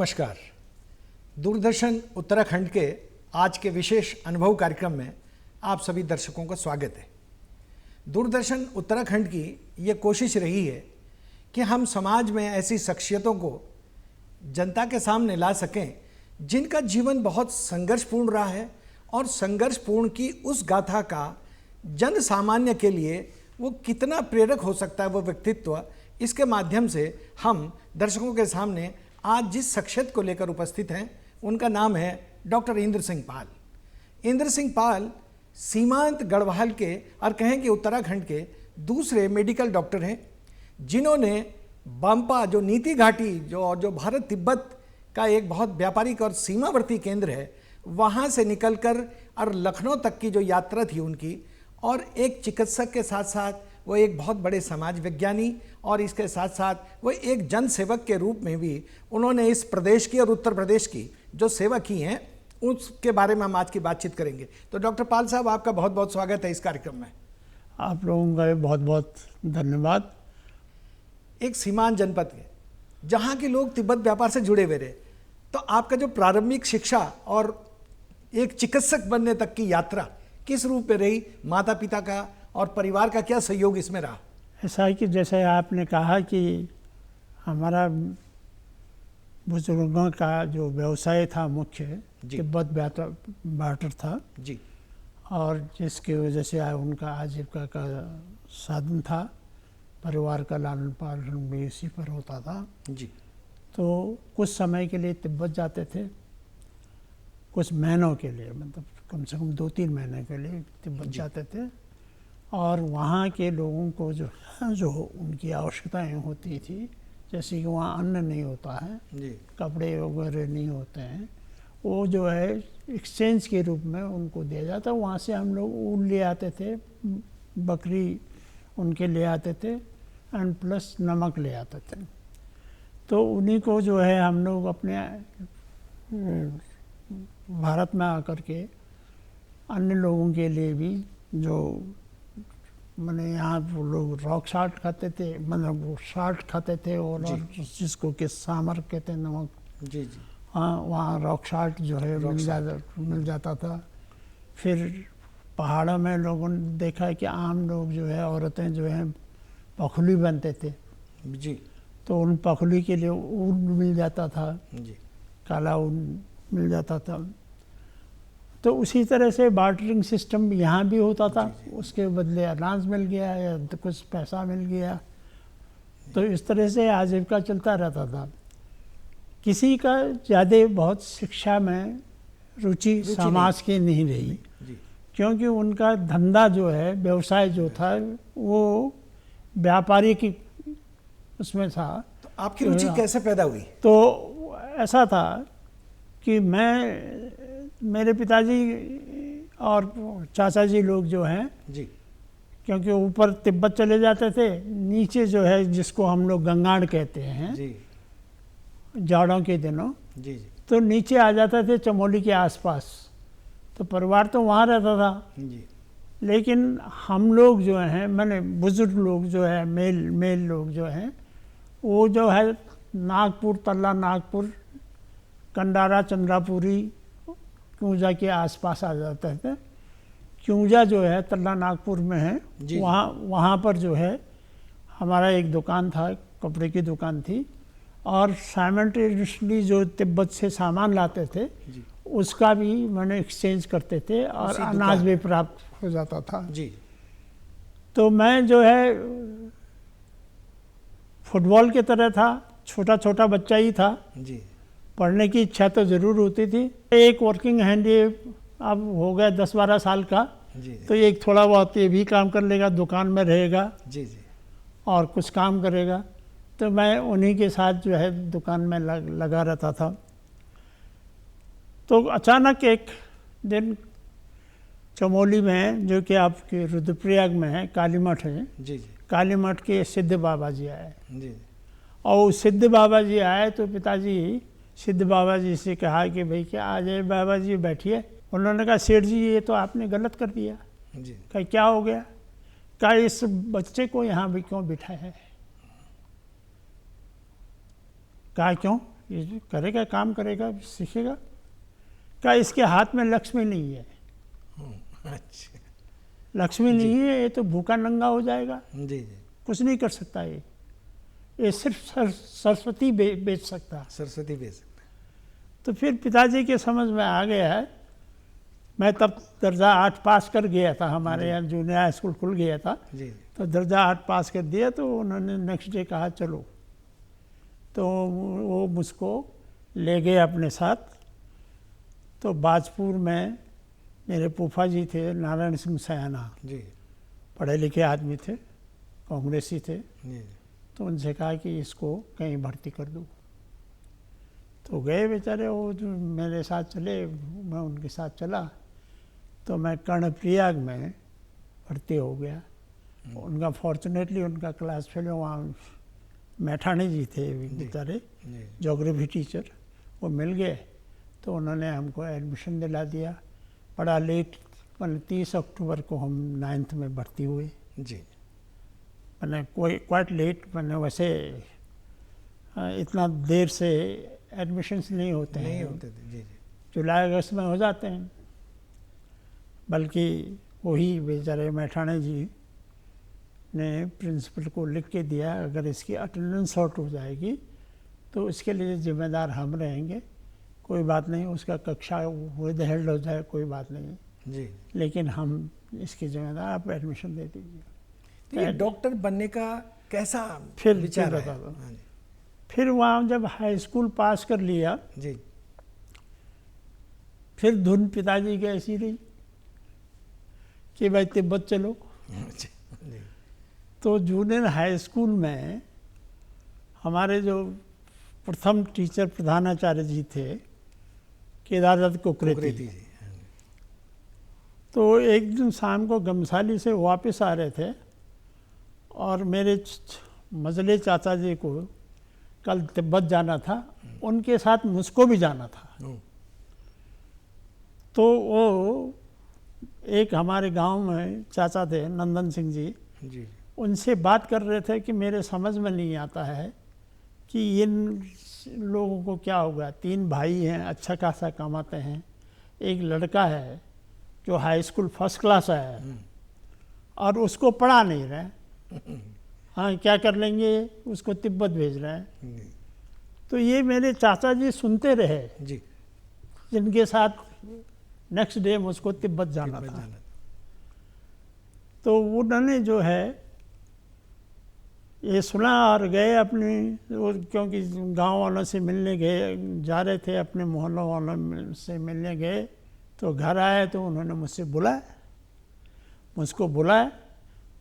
नमस्कार। दूरदर्शन उत्तराखंड के आज के विशेष अनुभव कार्यक्रम में आप सभी दर्शकों का स्वागत है। दूरदर्शन उत्तराखंड की ये कोशिश रही है कि हम समाज में ऐसी शख्सियतों को जनता के सामने ला सकें जिनका जीवन बहुत संघर्षपूर्ण रहा है और संघर्षपूर्ण की उस गाथा का जन सामान्य के लिए वो कितना प्रेरक हो सकता है वो व्यक्तित्व, इसके माध्यम से हम दर्शकों के सामने आज जिस शख्सियत को लेकर उपस्थित हैं उनका नाम है डॉक्टर इंद्र सिंह पाल। इंद्र सिंह पाल सीमांत गढ़वाल के और कहें कि उत्तराखंड के दूसरे मेडिकल डॉक्टर हैं जिन्होंने बम्पा जो नीति घाटी जो भारत तिब्बत का एक बहुत व्यापारिक और सीमावर्ती केंद्र है वहाँ से निकलकर और लखनऊ तक की जो यात्रा थी उनकी, और एक चिकित्सक के साथ साथ वो एक बहुत बड़े समाज विज्ञानी और इसके साथ साथ वो एक जन सेवक के रूप में भी उन्होंने इस प्रदेश की और उत्तर प्रदेश की जो सेवा की हैं उसके बारे में हम आज की बातचीत करेंगे। तो डॉक्टर पाल साहब, आपका बहुत बहुत स्वागत है इस कार्यक्रम में। आप लोगों का बहुत बहुत धन्यवाद। एक सीमांत जनपद के जहाँ के लोग तिब्बत व्यापार से जुड़े हुए रहे, तो आपका जो प्रारंभिक शिक्षा और एक चिकित्सक बनने तक की यात्रा किस रूप में रही, माता पिता का और परिवार का क्या सहयोग इसमें रहा? ऐसा है कि जैसे आपने कहा कि हमारा बुजुर्गों का जो व्यवसाय था मुख्य तिब्बत बार्टर था जी, और जिसकी वजह से उनका आजीविका का साधन था, परिवार का लालन पालन भी इसी पर होता था जी। तो कुछ समय के लिए तिब्बत जाते थे, कुछ महीनों के लिए, मतलब कम से कम 2-3 महीने के लिए तिब्बत जाते थे, और वहाँ के लोगों को जो उनकी आवश्यकताएं होती थी, जैसे कि वहाँ अन्न नहीं होता है जी, कपड़े वगैरह नहीं होते हैं, वो जो है एक्सचेंज के रूप में उनको दिया जाता। वहाँ से हम लोग ऊन ले आते थे, बकरी उनके ले आते थे, एंड प्लस नमक ले आते थे। तो उन्हीं को जो है हम लोग अपने भारत में आकर के अन्य लोगों के लिए भी, जो मैंने यहाँ वो लोग रॉक साल्ट खाते थे, मतलब वो साल्ट खाते थे और जिसको कि सामर कहते हैं, नमक जी जी, हाँ, वहाँ रॉक साल्ट जो है मिल जाता था। फिर पहाड़ों में लोगों ने देखा है कि आम लोग जो है, औरतें जो हैं पखली बनते थे जी, तो उन पखली के लिए ऊन मिल जाता था जी, काला ऊन मिल जाता था। तो उसी तरह से बार्टरिंग सिस्टम यहाँ भी होता था, उसके बदले अनाज मिल गया या तो कुछ पैसा मिल गया, तो इस तरह से आजीविका चलता रहता था। किसी का ज़्यादा बहुत शिक्षा में रुचि समाज की नहीं रही, क्योंकि उनका धंधा जो है, व्यवसाय जो था, वो व्यापारी की उसमें था। तो आपकी रुचि कैसे पैदा हुई? तो ऐसा था कि मेरे पिताजी और चाचा जी लोग जो हैं जी, क्योंकि ऊपर तिब्बत चले जाते थे, नीचे जो है जिसको हम लोग गंगाड़ कहते हैं जी, जाड़ों के दिनों, जी जी, तो नीचे आ जाते थे चमोली के आसपास। तो परिवार तो वहाँ रहता था, जी, लेकिन हम लोग जो हैं, मैंने बुजुर्ग लोग जो है, मेल लोग जो हैं, वो जो है नागपुर, तल्ला नागपुर, कंडारा, चंद्रापुरी, क्यूंजा के आसपास आ जाते थे। क्यूंजा जो है तल्ला नागपुर में है, वहाँ पर जो है हमारा एक दुकान था, कपड़े की दुकान थी, और साइमल्टेनियसली जो तिब्बत से सामान लाते थे उसका भी मैंने एक्सचेंज करते थे और अनाज भी प्राप्त हो जाता था जी। तो मैं जो है फुटबॉल की तरह था, छोटा छोटा बच्चा ही था जी, पढ़ने की इच्छा तो ज़रूर होती थी। एक वर्किंग हैंडी अब हो गया 10-12 साल का, जी, तो एक थोड़ा बहुत ये भी काम कर लेगा, दुकान में रहेगा जी जी, और कुछ काम करेगा। तो मैं उन्हीं के साथ जो है दुकान में लगा रहता था। तो अचानक एक दिन चमोली में, जो कि आपके रुद्रप्रयाग में है, काली मठ है, जी जी, काली मठ के सिद्ध बाबा जी आए, जी, और सिद्ध बाबा जी आए तो पिताजी सिद्ध बाबा जी से कहा कि भाई क्या आ जाए बाबा जी, बैठिए। उन्होंने कहा सेठ जी ये तो आपने गलत कर दिया। जी, कहा क्या हो गया? कहा इस बच्चे को यहाँ भी क्यों बिठाया है? कहा क्यों? ये करेगा, काम करेगा, सीखेगा। क्या इसके हाथ में लक्ष्मी नहीं है? अच्छा। लक्ष्मी नहीं है, ये तो भूखा नंगा हो जाएगा, जी जी। कुछ नहीं कर सकता। ये सिर्फ सरस्वती बेच सकता। सरस्वती बेच। तो फिर पिताजी के समझ में आ गया है। मैं तब दर्जा 8 पास कर गया था, हमारे यहाँ जूनियर हाई स्कूल खुल गया था। जी। तो दर्जा 8 पास कर दिया, तो उन्होंने नेक्स्ट डे कहा चलो। तो वो मुझको ले गए अपने साथ। तो बाजपुर में मेरे फूफा जी थे, नारायण सिंह सयाना, जी पढ़े लिखे आदमी थे, कांग्रेसी थे। जी। तो उनसे कहा कि इसको कहीं भर्ती कर दो। तो गए बेचारे, वो जो मेरे साथ चले, मैं उनके साथ चला। तो मैं कर्णप्रयाग में भर्ती हो गया। उनका फॉर्चुनेटली उनका क्लास फेलो वहाँ मैठाणी जी थे बेचारे, ज्योग्राफी टीचर, वो मिल गए। तो उन्होंने हमको एडमिशन दिला दिया। बड़ा लेट, मैंने 30 अक्टूबर को हम 9th में भर्ती हुए। जी। मैंने क्वाइट लेट, मैंने वैसे इतना देर से एडमिशन्स नहीं होते नहीं हैं, होते थे। जी जी। जुलाई अगस्त में हो जाते हैं। बल्कि वही बेचारे मैठाणे जी ने प्रिंसिपल को लिख के दिया, अगर इसकी अटेंडेंस शॉर्ट हो जाएगी तो इसके लिए जिम्मेदार हम रहेंगे, कोई बात नहीं, उसका कक्षा विद हेल्ड हो जाए, कोई बात नहीं, जी। लेकिन हम इसके जिम्मेदार, आप एडमिशन दे दीजिए। तो ये डॉक्टर बनने का कैसा फिर विचार बता है? दो। हाँ जी। फिर वहाँ जब हाई स्कूल पास कर लिया, जी। फिर धुन पिताजी की ऐसी रही कि भाई तिब्बत चलो। अच्छा। जी। तो जूनियर हाई स्कूल में हमारे जो प्रथम टीचर प्रधानाचार्य जी थे, केदारदत्त कुकरेती जी। हाँ जी। तो एक दिन शाम को गमसाली से वापस आ रहे थे, और मेरे मजले चाचा जी को कल तिब्बत जाना था, उनके साथ मुझको भी जाना था। तो वो एक हमारे गांव में चाचा थे, नंदन सिंह जी, जी। उनसे बात कर रहे थे कि मेरे समझ में नहीं आता है कि इन लोगों को क्या होगा। 3 भाई हैं, अच्छा खासा कमाते हैं, एक लड़का है जो हाई स्कूल फर्स्ट क्लास है, और उसको पढ़ा नहीं रहे। हाँ, क्या कर लेंगे, उसको तिब्बत भेज रहे हैं। तो ये मेरे चाचा जी सुनते रहे, जी। जिनके साथ नेक्स्ट डे मुझको तिब्बत जाना था। तो उन्होंने जो है ये सुना और गए अपनी, क्योंकि गांव वालों से मिलने गए, जा रहे थे, अपने मोहल्लों वालों से मिलने गए। तो घर आए तो उन्होंने मुझसे मुझको बुलाया।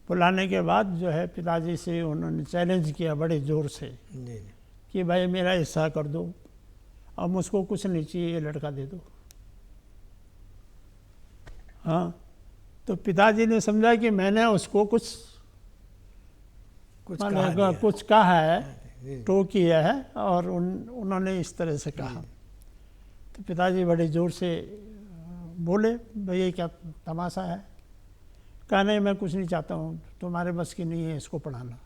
बुलाने के बाद जो है पिताजी से उन्होंने चैलेंज किया बड़े ज़ोर से जी। कि भाई मेरा हिस्सा कर दो, अब मुझको कुछ नहीं चाहिए, ये लड़का दे दो। हाँ, तो पिताजी ने समझा कि मैंने उसको कुछ कहा है, टो किया है, और उन्होंने इस तरह से कहा। तो पिताजी बड़े ज़ोर से बोले, भैया क्या तमाशा है? कहा नहीं, मैं कुछ नहीं चाहता हूँ, तुम्हारे बस की नहीं है इसको पढ़ाना।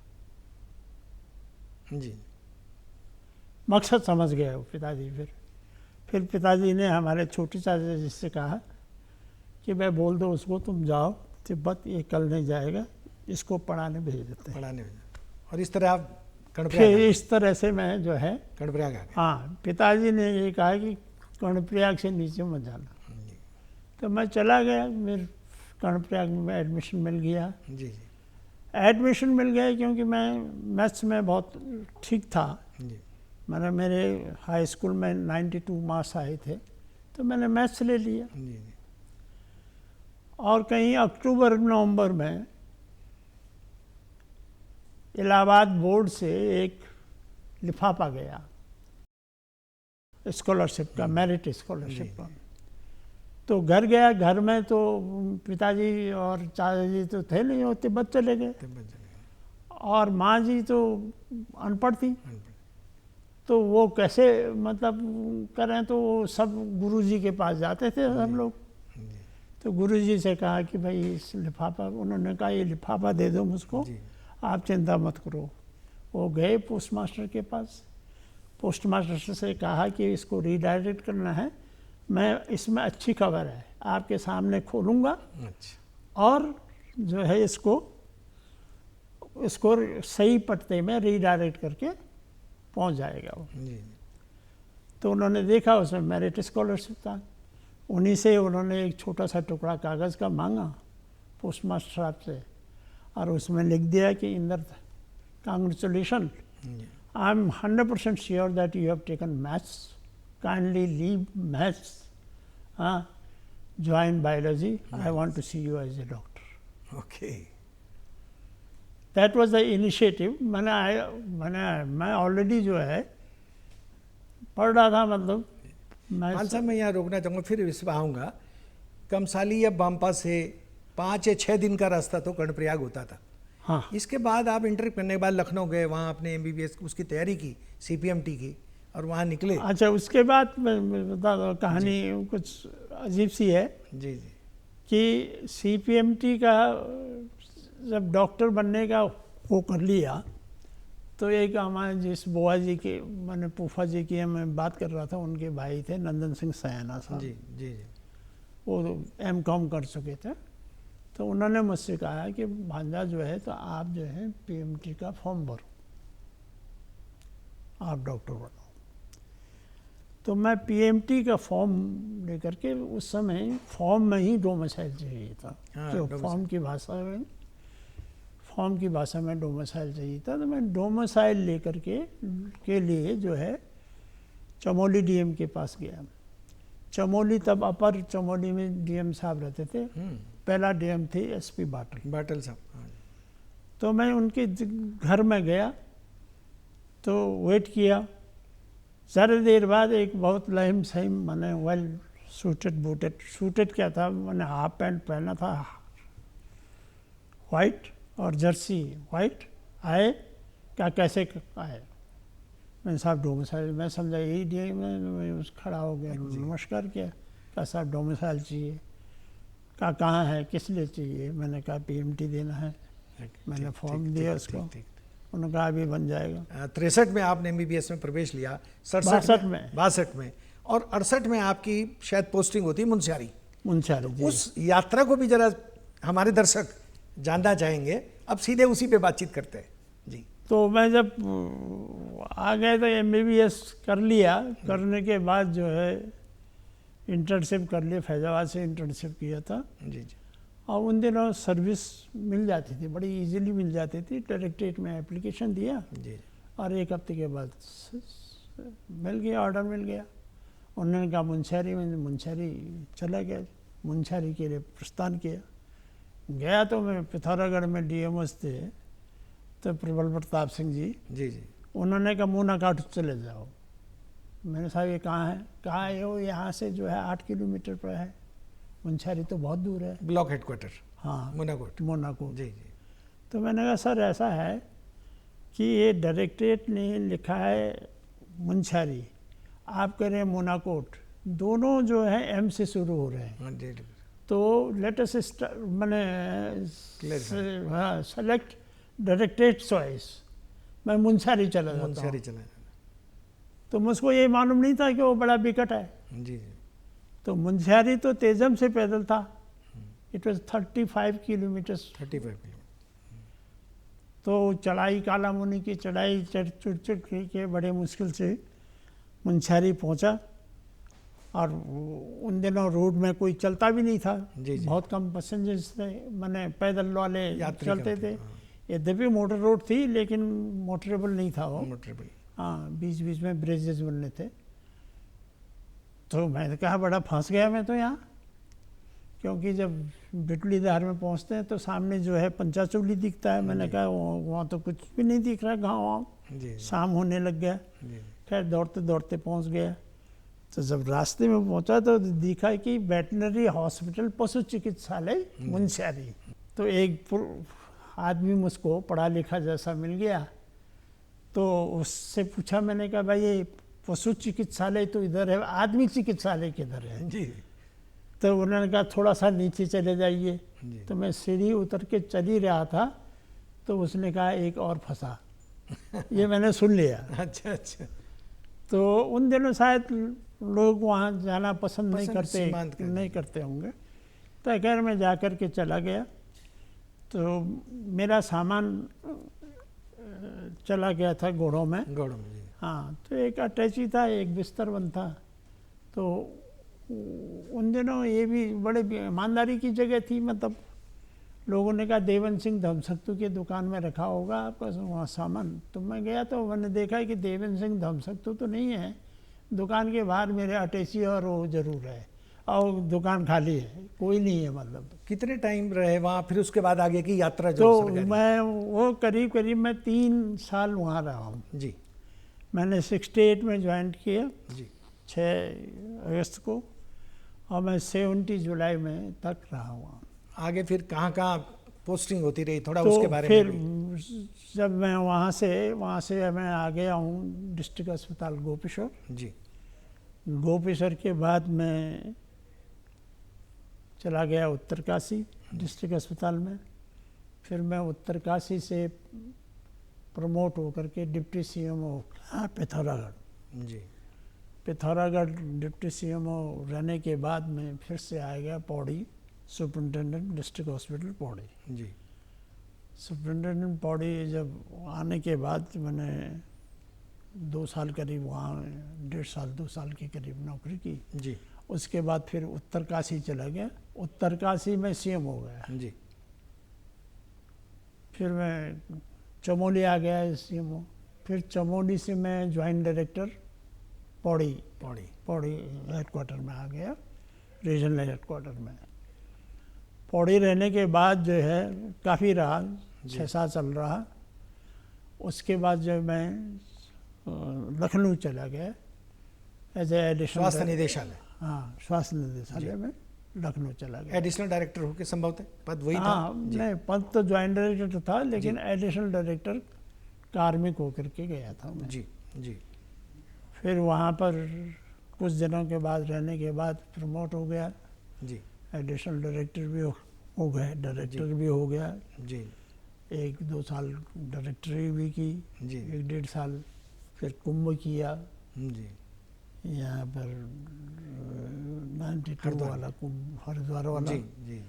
जी। मकसद समझ गए वो पिताजी। फिर पिताजी ने हमारे छोटे चाचा जी से कहा कि भाई बोल दो उसको, तुम जाओ तिब्बत, ये कल नहीं जाएगा, इसको पढ़ाने भेज देते हैं। और इस तरह आप कर्णप्रयाग? फिर इस तरह से मैं जो है कर्णप्रयाग आ गए। हाँ, पिताजी ने ये कहा कि कर्णप्रयाग से नीचे मत जाना। तो मैं चला गया, मेरे कर्णप्रयाग में एडमिशन मिल गया। जी जी। एडमिशन मिल गया क्योंकि मैं मैथ्स में बहुत ठीक था। जी। मैंने मेरे हाई स्कूल में 92 मार्क्स आए थे, तो मैंने मैथ्स ले लिया। जी जी। और कहीं अक्टूबर नवंबर में इलाहाबाद बोर्ड से एक लिफाफा गया स्कॉलरशिप का, मेरिट स्कॉलरशिप का। तो घर गया, घर में तो पिताजी और चाचा जी तो थे नहीं, वो तिब्बत चले गए, और माँ जी तो अनपढ़ थी। तो वो कैसे मतलब करें, तो वो सब गुरुजी के पास जाते थे हम लोग। तो गुरुजी से कहा कि भाई इस लिफाफा, उन्होंने कहा ये लिफाफा दे दो मुझको, आप चिंता मत करो। वो गए पोस्ट मास्टर के पास, पोस्ट मास्टर से कहा कि इसको रीडायरेक्ट करना है, मैं इसमें अच्छी खबर है आपके सामने खोलूँगा अच्छा। और जो है इसको सही पते में रीडायरेक्ट करके पहुंच जाएगा वो। जी। तो उन्होंने देखा उसमें मेरिट स्कॉलरशिप था, उन्हीं से उन्होंने एक छोटा सा टुकड़ा कागज़ का मांगा पोस्ट मास्टर साहब से और उसमें लिख दिया कि Inder congratulation, I am 100% sure that you have taken maths, kindly leave maths, join biology, I want to see you as a doctor. Okay. That was the initiative. मैं ऑलरेडी जो है पढ़ रहा था, मतलब पाल साहब मैं यहाँ रोकना चाहूँगा, फिर इस पर आऊँगा। कमसाली या बांपा से 5 या 6 दिन का रास्ता तो कर्णप्रयाग होता था। हाँ, इसके बाद आप इंटर करने के बाद लखनऊ गए, वहाँ आपने MBBS उसकी तैयारी की, CPMT की, और वहाँ निकले। अच्छा, उसके बाद मैं बता दो, कहानी कुछ अजीब सी है जी जी। कि CPMT का जब डॉक्टर बनने का वो कर लिया तो एक हमारे जिस बुआ जी के, मैंने फूफा जी की मैं बात कर रहा था, उनके भाई थे नंदन सिंह सयाना साहब, जी जी जी। वो M.Com कर चुके थे। तो उन्होंने मुझसे कहा कि भांजा जो है तो आप जो है PMT का फॉर्म भरो, आप डॉक्टर बनो। तो मैं PMT का फॉर्म लेकर के, उस समय फॉर्म में ही डोमिसाइल चाहिए था। हाँ, जो डोमिसाइल। फॉर्म की भाषा में डोमिसाइल चाहिए था। तो मैं डोमिसाइल लेकर के लिए जो है चमोली DM के पास गया। चमोली, तब अपर चमोली में DM साहब रहते थे, पहला DM थे SP बाटल साहब। हाँ। तो मैं उनके घर में गया तो वेट किया। ज़्यादा देर बाद एक बहुत लहिम सहिम, मैंने वेल सूटेड क्या था, मैंने हाफ पैंट पहना था वाइट और जर्सी वाइट, आए क्या कैसे आए। मैंने साहब डोमिसाइल, मैं समझा यही डे में खड़ा हो गया, नमस्कार किया, क्या साहब डोमिसाइल चाहिए, क्या कहाँ है, किस लिए चाहिए। मैंने कहा PMT देना है। मैंने फॉर्म दिया उसको, उन्होंने कहा अभी बन जाएगा। 63 में आपने MBBS में प्रवेश लिया, 62 में, 62 में, और 68 में आपकी शायद पोस्टिंग होती है मुंशियारी जी। उस यात्रा को भी जरा हमारे दर्शक जानना चाहेंगे। अब सीधे उसी पे बातचीत करते हैं जी। तो मैं जब आ गए तो MBBS कर लिया, करने के बाद जो है इंटर्नशिप कर लिया, फैजाबाद से इंटर्नशिप किया था जी जी। और उन दिनों सर्विस मिल जाती थी, बड़ी इजीली मिल जाती थी। डायरेक्टरेट में एप्लीकेशन दिया जी। और 1 हफ्ते के बाद मिल गया, ऑर्डर मिल गया। उन्होंने कहा मुंशियारी में, मुंशियारी चला गया, मुंशियारी के लिए प्रस्थान किया। गया तो मैं पिथौरागढ़ में DMOs थे तो प्रबल प्रताप सिंह जी जी। उन्होंने कहा मूनाकाट चले जाओ। मैंने साहब ये कहाँ है, कहा है वो यहाँ से जो है 8 किलोमीटर पर है, मुंशियारी तो बहुत दूर है। Block headquarter. हाँ, मोनाकोट। जी जी। तो मैंने कहा सर ऐसा है कि ये डायरेक्टरेट ने लिखा है मुंशियारी, आप कह रहे हैं मोनाकोट, दोनों जो है M से शुरू हो रहे हैं। हाँ जी। तो लेटेस्ट मैंने सेलेक्ट डायरेक्टरेट चॉइस, मैं मुंशियारी चला जाता हूँ। मुंशियारी चला। तो मुझको ये मालूम नहीं था कि वो बड़ा विकट है। जी। तो मुंशियारी तो तेजम से पैदल था, इट वॉज 35 किलोमीटर्स। 35 किलोमीटर। तो चढ़ाई, काला मुनि की चढ़ाई चढ़ के बड़े मुश्किल से मुंशियारी पहुंचा। और उन दिनों रोड में कोई चलता भी नहीं था। जी जी। बहुत कम पैसेंजर्स थे, मैंने पैदल वाले चलते थे। हाँ। यद्यपि मोटर रोड थी लेकिन मोटरेबल नहीं था वो। मोटरेबल। हाँ, बीच बीच में ब्रिजेस बनने थे। तो मैंने कहा बड़ा फंस गया मैं तो यहाँ, क्योंकि जब बिटली धार में पहुँचते हैं तो सामने जो है पंचाचौली दिखता है। मैंने कहा वहाँ तो कुछ भी नहीं दिख रहा, गाँव वाँव। शाम होने लग गया। खैर दौड़ते दौड़ते पहुँच गया। तो जब रास्ते में पहुँचा तो दिखा कि वेटनरी हॉस्पिटल, पशु चिकित्सालय मुंशियारी। तो एक आदमी मुझको पढ़ा लिखा जैसा मिल गया। तो उससे पूछा, मैंने कहा भाई ये पशु चिकित्सालय तो इधर है, आदमी चिकित्सालय किधर है जी। तो उन्होंने कहा थोड़ा सा नीचे चले जाइए। तो मैं सीढ़ी उतर के चल ही रहा था तो उसने कहा एक और फंसा। ये मैंने सुन लिया। अच्छा अच्छा। तो उन दिनों शायद लोग वहाँ जाना पसंद सीमांत कर नहीं करते होंगे। तो खैर मैं जा कर के चला गया, तो मेरा सामान चला गया था घोड़ों में। जी। हाँ, तो एक अटैची था, एक बिस्तर बंद था। तो उन दिनों ये भी बड़े ईमानदारी की जगह थी, मतलब लोगों ने कहा देवेंद्र सिंह धमसक्तू की दुकान में रखा होगा आपका वहाँ सामान। तो मैं गया तो मैंने देखा कि देवेंद्र सिंह धमसक्तू तो नहीं है, दुकान के बाहर मेरे अटैची और वो ज़रूर है, और दुकान खाली है, कोई नहीं है। मतलब कितने टाइम रहे वहाँ, फिर उसके बाद आगे की यात्रा जो तो सरकारी? मैं वो करीब मैं 3 साल वहाँ रहा हूँ जी। मैंने 68 में ज्वाइन किया जी। 6 अगस्त को, और मैं 70 जुलाई में तक रहा हुआ। आगे फिर कहाँ कहाँ पोस्टिंग होती रही, थोड़ा तो उसके बारे फिर में भी। जब मैं वहाँ से मैं आ गया हूँ डिस्ट्रिक्ट अस्पताल गोपेश्वर। जी। गोपेश्वर के बाद मैं चला गया उत्तरकाशी डिस्ट्रिक्ट अस्पताल में। फिर मैं उत्तरकाशी से प्रमोट होकर के डिप्टी सीएमओ पिथौरागढ़। जी। पिथौरागढ़ डिप्टी सीएमओ रहने के बाद में फिर से आ गया Pauri, superintendent district hospital Pauri. जी। सुपरिटेंडेंट पौड़ी जब आने के बाद मैंने 2 साल करीब वहाँ 1.5 साल 2 साल के करीब नौकरी की। जी। उसके बाद फिर उत्तरकाशी चला गया, उत्तरकाशी में सीएम हो गया। जी। फिर मैं चमोली आ गया सीएमओ। फिर चमोली से मैं ज्वाइंट डायरेक्टर पौड़ी हेडक्वार्टर में आ गया, रीजनल हेडक्वार्टर में। पौड़ी रहने के बाद जो है काफ़ी रहा, 6 साल चल रहा। उसके बाद जो मैं लखनऊ चला गया एज एडिशनल स्वास्थ्य निदेशालय। हाँ, स्वास्थ्य निदेशालय में लखनऊ चला गया। एडिशनल डायरेक्टर होकर संभवतः पद वही था? हाँ, नहीं, पद तो ज्वाइंट डायरेक्टर था, लेकिन एडिशनल डायरेक्टर कार्मिक होकर के गया था मैं। जी। जी। फिर वहाँ पर कुछ दिनों के बाद रहने के बाद प्रमोट हो गया। जी। एडिशनल डायरेक्टर भी हो गए, डायरेक्टर भी हो गया। जी। 1-2 साल डायरेक्टरी भी की। जी। 1-1.5 साल फिर कुंभ किया जी। यहाँ पर 92 वाला कुंभ, हरिद्वार वाला। जी। जी।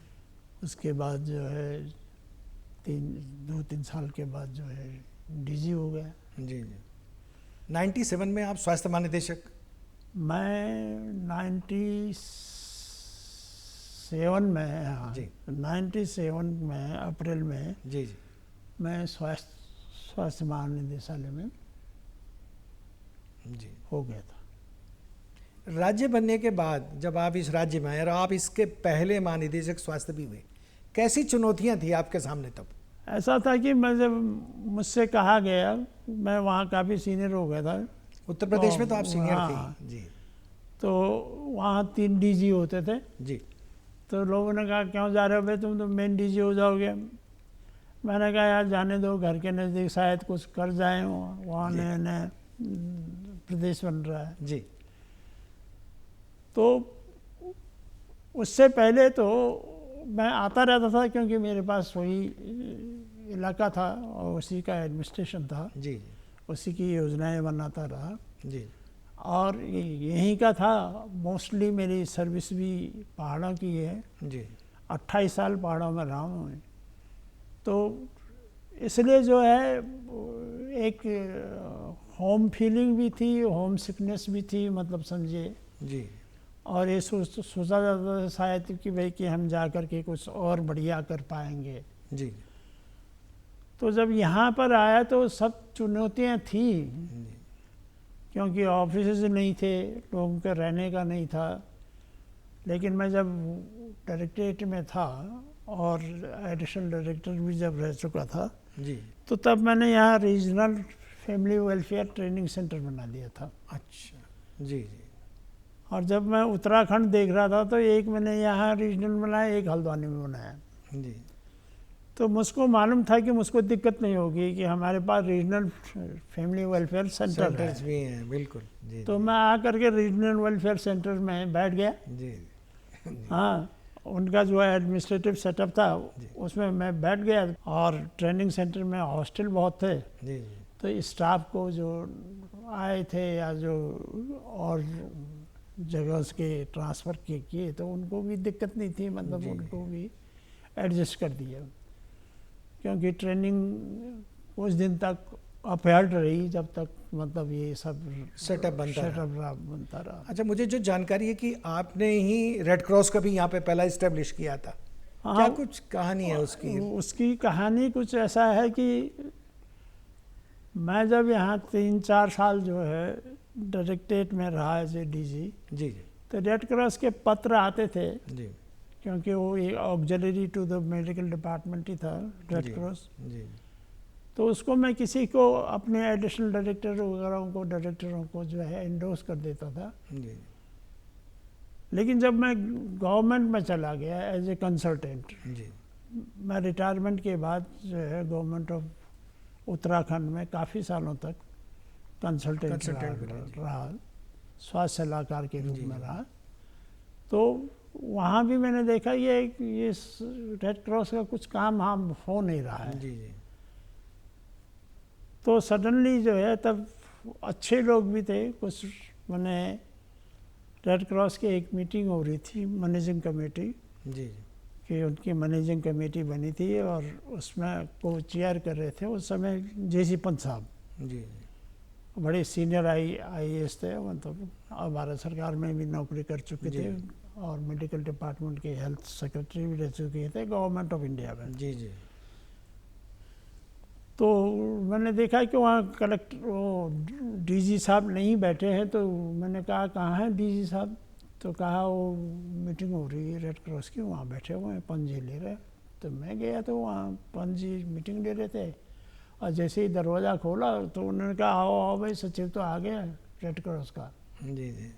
उसके बाद जो है 2-3 साल के बाद जो है डीजी हो गया। जी। जी। 97 में आप स्वास्थ्य महानिदेशक? मैं 97 में, हाँ, 97 में अप्रैल में जी। जी। मैं स्वास्थ्य महानिदेशालय में जी हो गया था। राज्य बनने के बाद जब आप इस राज्य में आए और आप इसके पहले महानिदेशक स्वास्थ्य भी हुए, कैसी चुनौतियां थी आपके सामने तब? ऐसा था कि मैं जब मुझसे कहा गया, मैं वहाँ काफ़ी सीनियर हो गया था। उत्तर प्रदेश में तो आप सीनियर हाँ, थे। जी। तो वहाँ 3 डीजी होते थे। जी। तो लोगों ने कहा क्यों जा रहे हो भाई, तुम तो मेन डीजी हो जाओगे। मैंने कहा यार जाने दो, घर के नज़दीक शायद कुछ कर जाए, वहाँ नया प्रदेश बन रहा है। जी। तो उससे पहले तो मैं आता रहता था, क्योंकि मेरे पास वही इलाका था और उसी का एडमिनिस्ट्रेशन था। जी। उसी की योजनाएं बनाता रहा। जी। और यहीं का था। मोस्टली मेरी सर्विस भी पहाड़ों की है। जी। 28 साल पहाड़ों में रहा हूँ मैं। तो इसलिए जो है एक होम फीलिंग भी थी, होम सिकनेस भी थी, मतलब समझिए। जी। और ये सोचा जाता था शायद कि भाई कि हम जा कर के कुछ और बढ़िया कर पाएंगे। जी। तो जब यहाँ पर आया तो सब चुनौतियाँ थी, क्योंकि ऑफिस नहीं थे, लोगों के रहने का नहीं था। लेकिन मैं जब डायरेक्टरेट में था और एडिशनल डायरेक्टर भी जब रह चुका था, जी। तो तब मैंने यहाँ regional family welfare training centre बना दिया था। अच्छा। जी। जी। और जब मैं उत्तराखंड देख रहा था तो एक मैंने यहाँ रीजनल बनाया, एक हल्द्वानी में बनाया। जी। तो मुझको मालूम था कि मुझको दिक्कत नहीं होगी कि हमारे पास रीजनल फैमिली वेलफेयर सेंटर्स भी हैं। बिल्कुल। जी। तो मैं आकर के रीजनल वेलफेयर सेंटर में बैठ गया। जी। हाँ, उनका जो है एडमिनिस्ट्रेटिव सेटअप था उसमें मैं बैठ गया। और ट्रेनिंग सेंटर में हॉस्टल बहुत थे, जी। तो स्टाफ को जो आए थे या जो और जगह के ट्रांसफ़र किए तो उनको भी दिक्कत नहीं थी, मतलब उनको भी एडजस्ट कर दिया, क्योंकि ट्रेनिंग कुछ दिन तक अपहर्ट रही जब तक मतलब ये सब सेटअप बनता रहा। अच्छा, मुझे जो जानकारी है कि आपने ही रेड क्रॉस का भी यहाँ पे पहला इस्टेब्लिश किया था। हाँ, क्या कुछ कहानी है उसकी? उसकी कहानी कुछ ऐसा है कि मैं जब यहाँ 3-4 साल जो है डायरेक्टरेट में रहा एज ए डीजी, जी तो रेड क्रॉस के पत्र आते थे, जी क्योंकि वो एक auxiliary to the medical department ही था रेड क्रॉस। जी तो उसको मैं किसी को अपने एडिशनल डायरेक्टर वगैरह को, डायरेक्टरों को जो है एंडोर्स कर देता था। जी लेकिन जब मैं गवर्नमेंट में चला गया एज ए कंसल्टेंट, जी मैं रिटायरमेंट के बाद जो है गवर्नमेंट ऑफ उत्तराखंड में काफ़ी सालों तक कंसल्टेंट रहा, स्वास्थ्य सलाहकार के रूप में रहा। तो वहाँ भी मैंने देखा ये रेड क्रॉस का कुछ काम हम हो नहीं रहा है। जी तो सडनली जो है तब अच्छे लोग भी थे कुछ, मैंने रेड क्रॉस की एक मीटिंग हो रही थी मैनेजिंग कमेटी जी कि उनकी मैनेजिंग कमेटी बनी थी और उसमें को चेयर कर रहे थे उस समय जेसी पंत साहब, जी बड़े सीनियर आईएएस थे, मतलब अब भारत सरकार में भी नौकरी कर चुके थे और मेडिकल डिपार्टमेंट के हेल्थ सेक्रेटरी भी रह चुके थे गवर्नमेंट ऑफ इंडिया में। जी जी तो मैंने देखा कि वहाँ कलेक्टर वो डीजी साहब नहीं बैठे हैं, तो मैंने कहा कहाँ हैं डीजी साहब? तो कहा वो मीटिंग हो रही है रेड क्रॉस की, वहाँ बैठे हुए हैं, पंजी ले रहे। तो मैं गया तो वहाँ पंजी मीटिंग ले रहे थे और जैसे ही दरवाज़ा खोला तो उन्होंने कहा आओ आओ भाई, सचिव तो आ गया रेड क्रॉस का। जी जी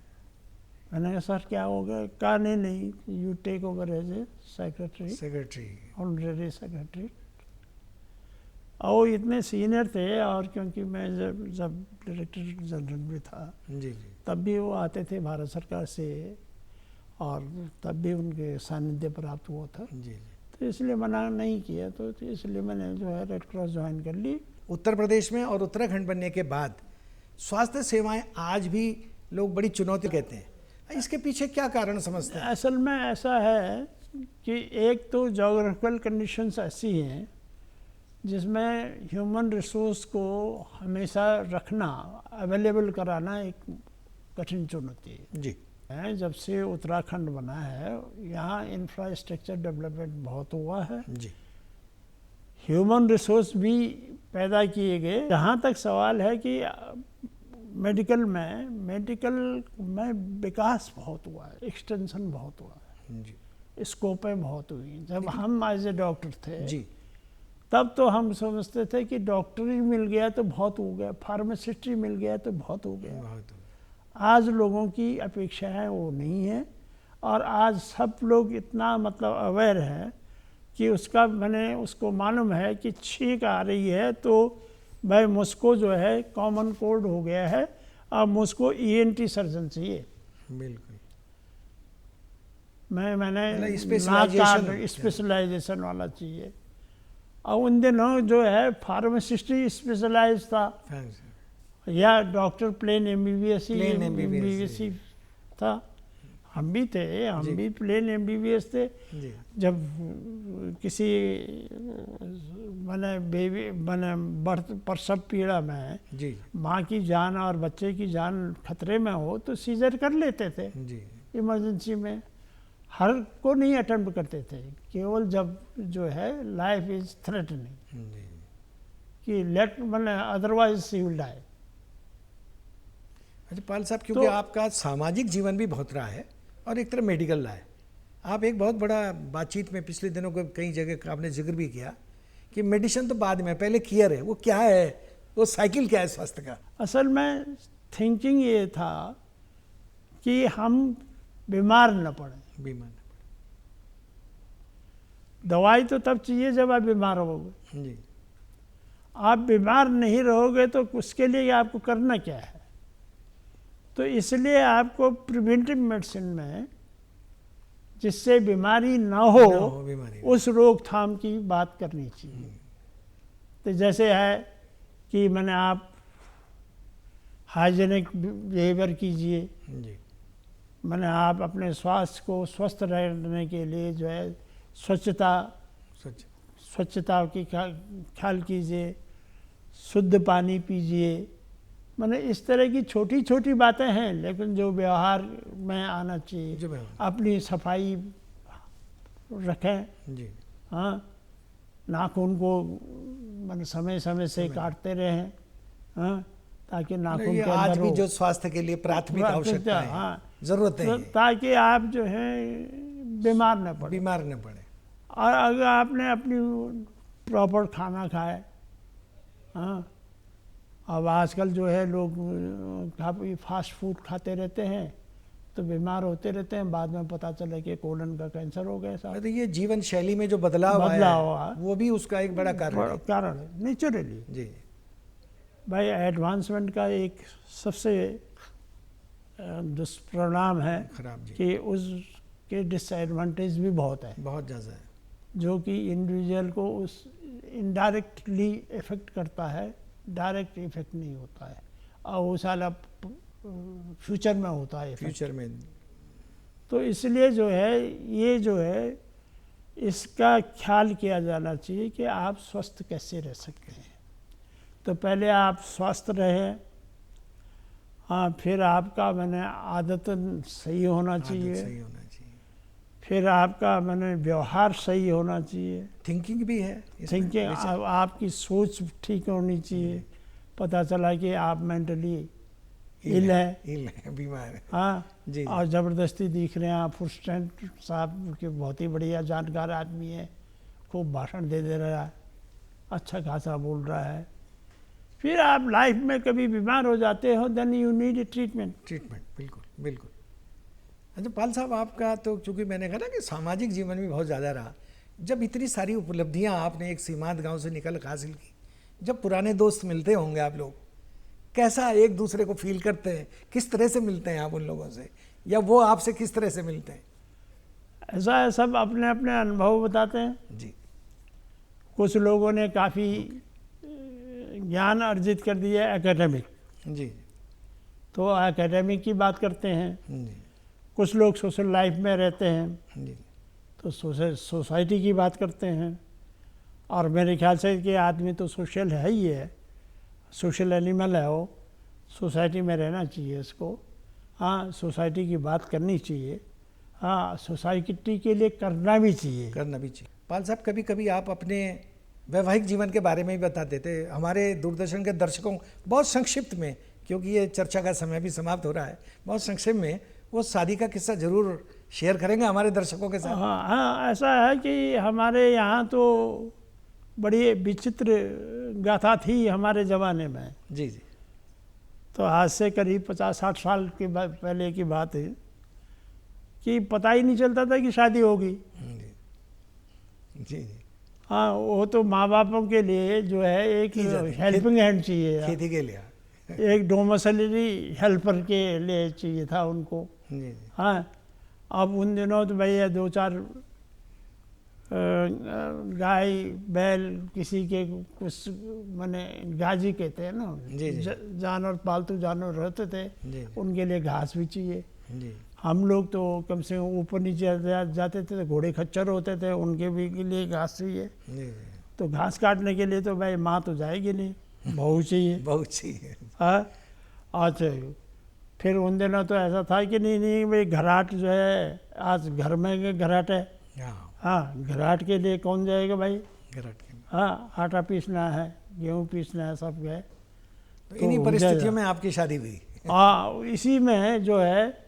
मैंने कहा सर क्या हो गया? कहा नहीं you take over as a secretary, honorary secretary. और वो इतने सीनियर थे और क्योंकि मैं जब डायरेक्टर जनरल भी था जी जी तब भी वो आते थे भारत सरकार से और तब भी उनके सानिध्य प्राप्त हुआ था। जी जी तो इसलिए मना नहीं किया, तो इसलिए मैंने जो है रेड क्रॉस ज्वाइन कर ली। उत्तर प्रदेश में और उत्तराखंड बनने के बाद स्वास्थ्य सेवाएं आज भी लोग बड़ी चुनौती कहते हैं, इसके पीछे क्या कारण समझते हैं? असल में ऐसा है कि एक तो जोग्राफिकल कंडीशंस ऐसी हैं जिसमें ह्यूमन रिसोर्स को हमेशा रखना, अवेलेबल कराना एक कठिन चुनौती है। जी जब से उत्तराखंड बना है यहाँ इंफ्रास्ट्रक्चर डेवलपमेंट बहुत हुआ है, जी ह्यूमन रिसोर्स भी पैदा किए गए। जहाँ तक सवाल है कि मेडिकल में विकास बहुत हुआ है, एक्सटेंशन बहुत हुआ है, जी स्कोपें बहुत हुई। जब हम एज ए डॉक्टर थे जी तब तो हम समझते थे कि डॉक्टरी मिल गया तो बहुत हो गया, फार्मासिस्ट्री मिल गया तो बहुत हो गया। बहुत आज लोगों की अपेक्षाएं वो नहीं है और आज सब लोग इतना मतलब अवेयर है कि उसका मैंने उसको मालूम है कि छींक आ रही है तो भाई मुझको जो है कॉमन कोल्ड हो गया है, अब मुझको ईएनटी सर्जन चाहिए। बिल्कुल मैंने स्पेशलाइजेशन स्पेशलाइजेशन वाला चाहिए। और उन दिनों जो है फार्मासिस्ट ही स्पेशलाइज था या डॉक्टर प्लेन एमबीबीएस ही था। हम भी थे, हम भी प्लेन एमबीबीएस थे। जब किसी बर्थ प्रसव पीड़ा में माँ की जान और बच्चे की जान खतरे में हो तो सीजर कर लेते थे इमरजेंसी में। हर को नहीं अटेम्प्ट करते थे, केवल जब जो है लाइफ इज थ्रेटनिंग कि let otherwise she will die. अच्छा पाल साहब, क्योंकि आपका सामाजिक जीवन भी बहुत रहा है और एक तरह मेडिकल रहा है, आप एक बहुत बड़ा बातचीत में पिछले दिनों को कई जगह आपने जिक्र भी किया कि मेडिसिन तो बाद में, पहले केयर है। वो क्या है, वो साइकिल क्या है स्वास्थ्य का? असल में थिंकिंग ये था कि हम बीमार न पड़े। दवाई तो तब चाहिए जब आप बीमार रहोगे। जी आप बीमार नहीं रहोगे तो उसके लिए आपको करना क्या है? तो इसलिए आपको प्रिवेंटिव मेडिसिन में जिससे बीमारी ना हो उस रोकथाम की बात करनी चाहिए। तो जैसे है कि मैंने आप हाइजीनिक बिहेवियर कीजिए, जी मैंने आप अपने स्वास्थ्य को स्वस्थ रहने के लिए जो है सच स्वच्छता की ख्याल कीजिए, शुद्ध पानी पीजिए। मैंने इस तरह की छोटी छोटी बातें हैं, लेकिन जो व्यवहार में आना चाहिए। जो मैं अपनी सफाई रखें, जी हाँ, नाखून को मैंने समय समय से काटते रहें, हाँ, ताकि नाखून ये के आज अंदर भी हो जो स्वास्थ्य के लिए प्राथमिक आवश्यकता है, हाँ, जरूरतें तो हैं, ताकि आप जो है बीमार न पड़े। बीमार न पड़े। और अगर आपने अपनी प्रॉपर खाना खाए, हाँ, अब आजकल जो है लोग काफ़ी फास्ट फूड खाते रहते हैं तो बीमार होते रहते हैं, बाद में पता चला कि कोलन का कैंसर हो गया साहब। तो ये जीवन शैली में जो बदलाव आया है, वो भी उसका एक बड़ा कारण है। कारण है नेचुरली। जी भाई एडवांसमेंट का एक सबसे दुष्परिणाम है खराब जी, कि उसके डिसएडवांटेज भी बहुत है, बहुत ज़्यादा है। जो कि इंडिविजुअल को उस इनडायरेक्टली इफेक्ट करता है, डायरेक्ट इफेक्ट नहीं होता है, और वो साला फ्यूचर में होता है effect। फ्यूचर में तो इसलिए जो है ये जो है इसका ख्याल किया जाना चाहिए कि आप स्वस्थ कैसे रह सकते हैं। तो पहले आप स्वस्थ रहें, हाँ, फिर आपका मैंने आदत सही होना चाहिए, सही होना चाहिए, फिर आपका मैंने व्यवहार सही होना चाहिए, थिंकिंग भी है इसमें। थिंकिंग आपकी सोच ठीक होनी चाहिए। पता चला कि आप मेंटली इल है, बीमार है। हाँ, जी और ज़बरदस्ती दिख रहे हैं आप। फुर्स्टेंट साहब के बहुत ही बढ़िया जानकार आदमी है, खूब भाषण दे रहा है, अच्छा खासा बोल रहा है, फिर आप लाइफ में कभी बीमार हो जाते हो, देन यू नीड ट्रीटमेंट। बिल्कुल बिल्कुल। अच्छा पाल साहब, आपका तो चूंकि मैंने कहा ना कि सामाजिक जीवन भी बहुत ज़्यादा रहा, जब इतनी सारी उपलब्धियां आपने एक सीमांत गांव से निकल हासिल की, जब पुराने दोस्त मिलते होंगे आप लोग, कैसा एक दूसरे को फील करते हैं, किस तरह से मिलते हैं आप उन लोगों से, या वो आपसे किस तरह से मिलते हैं? ऐसा है, सब अपने अपने अनुभव बताते हैं। जी कुछ लोगों ने काफ़ी ज्ञान अर्जित कर दिया एकेडमिक, जी तो एकेडमिक की बात करते हैं। जी कुछ लोग सोशल लाइफ में रहते हैं जी तो सोसाइटी की बात करते हैं। और मेरे ख्याल से कि आदमी तो सोशल है ही है, सोशल एनिमल है वो, सोसाइटी में रहना चाहिए इसको, हाँ, सोसाइटी की बात करनी चाहिए, हाँ, सोसाइटी के लिए करना भी चाहिए। पाल साहब, कभी कभी आप अपने वैवाहिक जीवन के बारे में भी बता देते, हमारे दूरदर्शन के दर्शकों बहुत संक्षिप्त में, क्योंकि ये चर्चा का समय भी समाप्त हो रहा है, बहुत संक्षेप में वो शादी का किस्सा जरूर शेयर करेंगे हमारे दर्शकों के साथ। हाँ हाँ, ऐसा है कि हमारे यहाँ तो बड़ी विचित्र गाथा थी हमारे ज़माने में। जी जी। तो आज से करीब 50-60 साल के पहले की बात है कि पता ही नहीं चलता था कि शादी होगी। जी जी। हाँ, वो तो माँ बापों के लिए जो है एक हेल्पिंग हैंड चाहिए, खेती के लिए एक डोमिसाइलरी हेल्पर के लिए चाहिए था उनको। जी। हाँ, अब उन दिनों तो भैया 2-4 गाय बैल किसी के कुछ माने गाजी कहते हैं ना, जानवर, पालतू जानवर रहते थे, उनके लिए घास भी चाहिए। जी। हम लोग तो कम से कम ऊपर नीचे जाते थे, घोड़े खच्चर होते थे, उनके भी के लिए घास चाहिए। तो घास काटने के लिए तो भाई माँ तो जाएगी नहीं, बहू चाहिए। बहू चाहिए। हाँ, अच्छा, फिर उन दिनों तो ऐसा था कि नहीं भाई घराट जो है, आज घर में घराट है, हाँ, घराट के लिए कौन जाएगा भाई, घराट के, हाँ, आटा पीसना है, गेहूँ पीसना है, सब गए। तो इन्हीं परिस्थितियों में आपकी शादी हुई? हाँ, इसी में जो है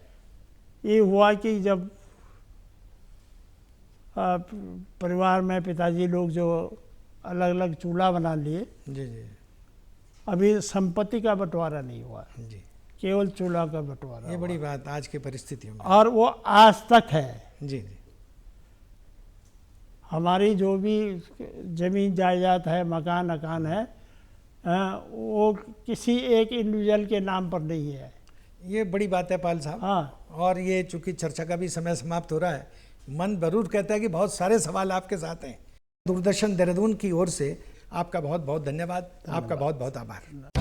ये हुआ कि जब परिवार में पिताजी लोग जो अलग अलग चूल्हा बना लिए, जी जी, अभी संपत्ति का बंटवारा नहीं हुआ जी, केवल चूल्हा का बंटवारा। ये बड़ी बात आज के परिस्थितियों में, और वो आज तक है। जी जी। हमारी जो भी जमीन जायदाद है, मकान अकान है, वो किसी एक इंडिविजुअल के नाम पर नहीं है। ये बड़ी बात है पाल साहब। हाँ, और ये चूंकि चर्चा का भी समय समाप्त हो रहा है, मन जरूर कहता है कि बहुत सारे सवाल आपके साथ हैं। दूरदर्शन देहरादून की ओर से आपका बहुत बहुत धन्यवाद, आपका बहुत बहुत आभार।